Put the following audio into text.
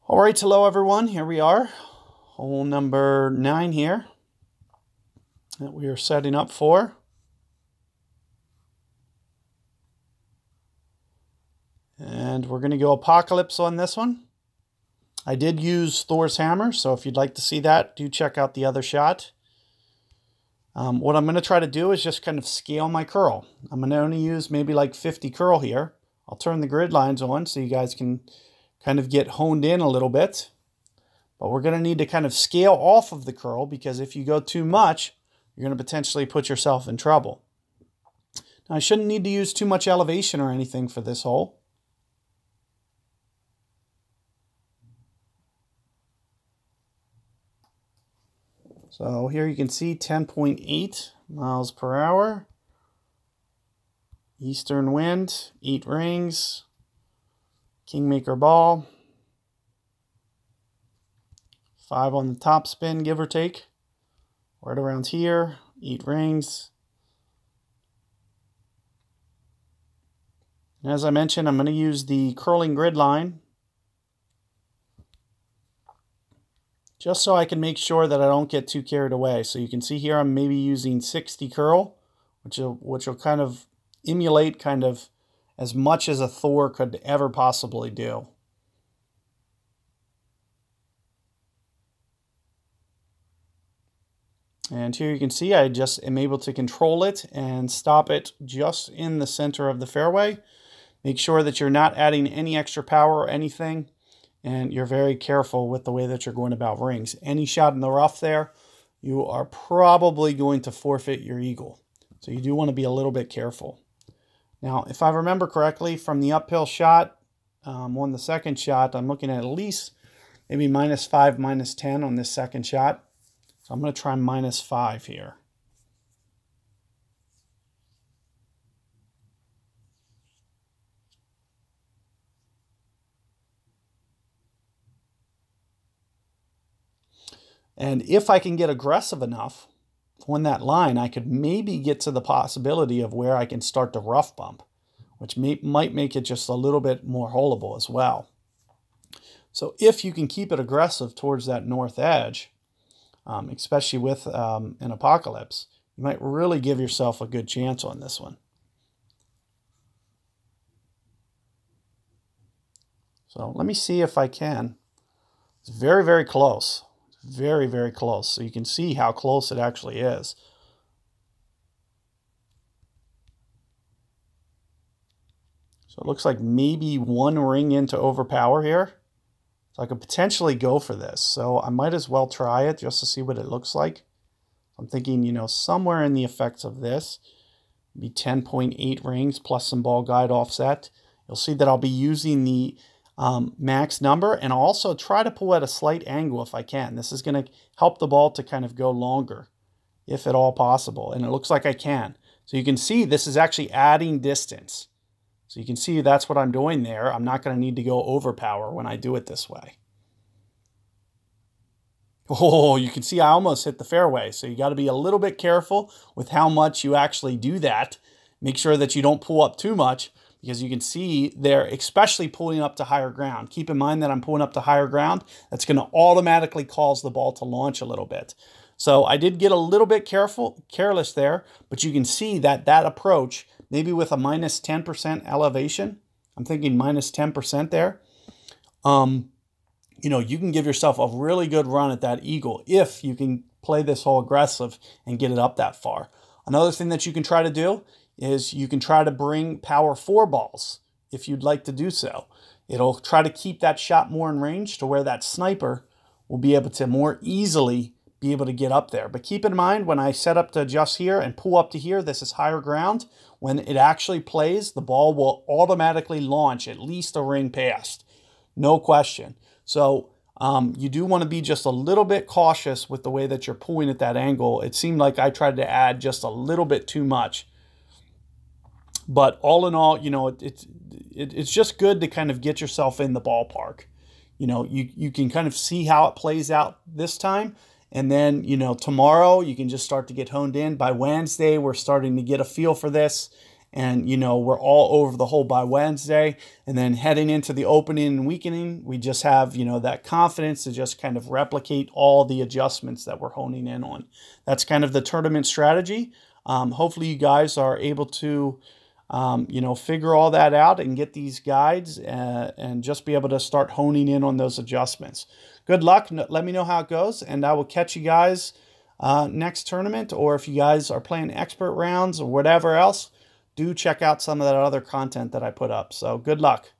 All right, hello everyone. Here we are, hole number 9 here that we are setting up for. And we're going to go Apocalypse on this one. I did use Thor's hammer, so if you'd like to see that, do check out the other shot. What I'm going to try to do is just kind of scale my curl. I'm going to only use maybe like 50 curl here. I'll turn the grid lines on so you guys can kind of get honed in a little bit. But we're going to need to kind of scale off of the curl, because if you go too much, you're going to potentially put yourself in trouble. Now, I shouldn't need to use too much elevation or anything for this hole. So here you can see 10.8 miles per hour. Eastern wind, 8 rings, Kingmaker ball. 5 on the top spin, give or take. Right around here, 8 rings. And as I mentioned, I'm going to use the curling grid line just so I can make sure that I don't get too carried away. So you can see here I'm maybe using 60 curl, which will kind of emulate kind of as much as a Thor could ever possibly do. And here you can see I just am able to control it and stop it just in the center of the fairway. Make sure that you're not adding any extra power or anything, and you're very careful with the way that you're going about rings. Any shot in the rough there, you are probably going to forfeit your eagle. So you do want to be a little bit careful. Now, if I remember correctly, from the uphill shot, on the second shot, I'm looking at least maybe -5, -10 on this second shot. So I'm going to try -5 here. And if I can get aggressive enough on that line, I could maybe get to the possibility of where I can start the rough bump, which might make it just a little bit more holeable as well. So if you can keep it aggressive towards that north edge, especially with an Apocalypse, you might really give yourself a good chance on this one. So let me see if I can. It's very, very close. It's very, very close. So you can see how close it actually is. So it looks like maybe 1 ring into overpower here. So I could potentially go for this. So I might as well try it just to see what it looks like. I'm thinking, you know, somewhere in the effects of this, be 10.8 rings plus some ball guide offset. You'll see that I'll be using the max number, and I'll also try to pull at a slight angle if I can. This is going to help the ball to kind of go longer, if at all possible. And it looks like I can. So you can see this is actually adding distance. So you can see that's what I'm doing there. I'm not going to need to go overpower when I do it this way. Oh, you can see I almost hit the fairway. So you got to be a little bit careful with how much you actually do that. Make sure that you don't pull up too much, because you can see there, especially pulling up to higher ground. Keep in mind that I'm pulling up to higher ground. That's going to automatically cause the ball to launch a little bit. So I did get a little bit careless there, but you can see that that approach, maybe with a -10% elevation, I'm thinking -10% there, you know, you can give yourself a really good run at that eagle if you can play this hole aggressive and get it up that far. Another thing that you can try to do is you can try to bring power 4 balls if you'd like to do so. It'll try to keep that shot more in range to where that sniper will be able to more easily be able to get up there. But keep in mind, when I set up to adjust here and pull up to here, this is higher ground. When it actually plays, the ball will automatically launch at least a ring past. No question. So you do want to be just a little bit cautious with the way that you're pulling at that angle. It seemed like I tried to add just a little bit too much. But all in all, you know, it's just good to kind of get yourself in the ballpark. You know, you can kind of see how it plays out this time. And then, you know, tomorrow you can just start to get honed in. By Wednesday, we're starting to get a feel for this. and you know we're all over the hole by Wednesday, and then heading into the opening and weakening, we just have, you know, that confidence to just kind of replicate all the adjustments that we're honing in on. That's kind of the tournament strategy. Hopefully you guys are able to you know, figure all that out and get these guides and just be able to start honing in on those adjustments. Good luck. Let me know how it goes, and I will catch you guys next tournament. Or if you guys are playing expert rounds or whatever else, do check out some of that other content that I put up. So good luck.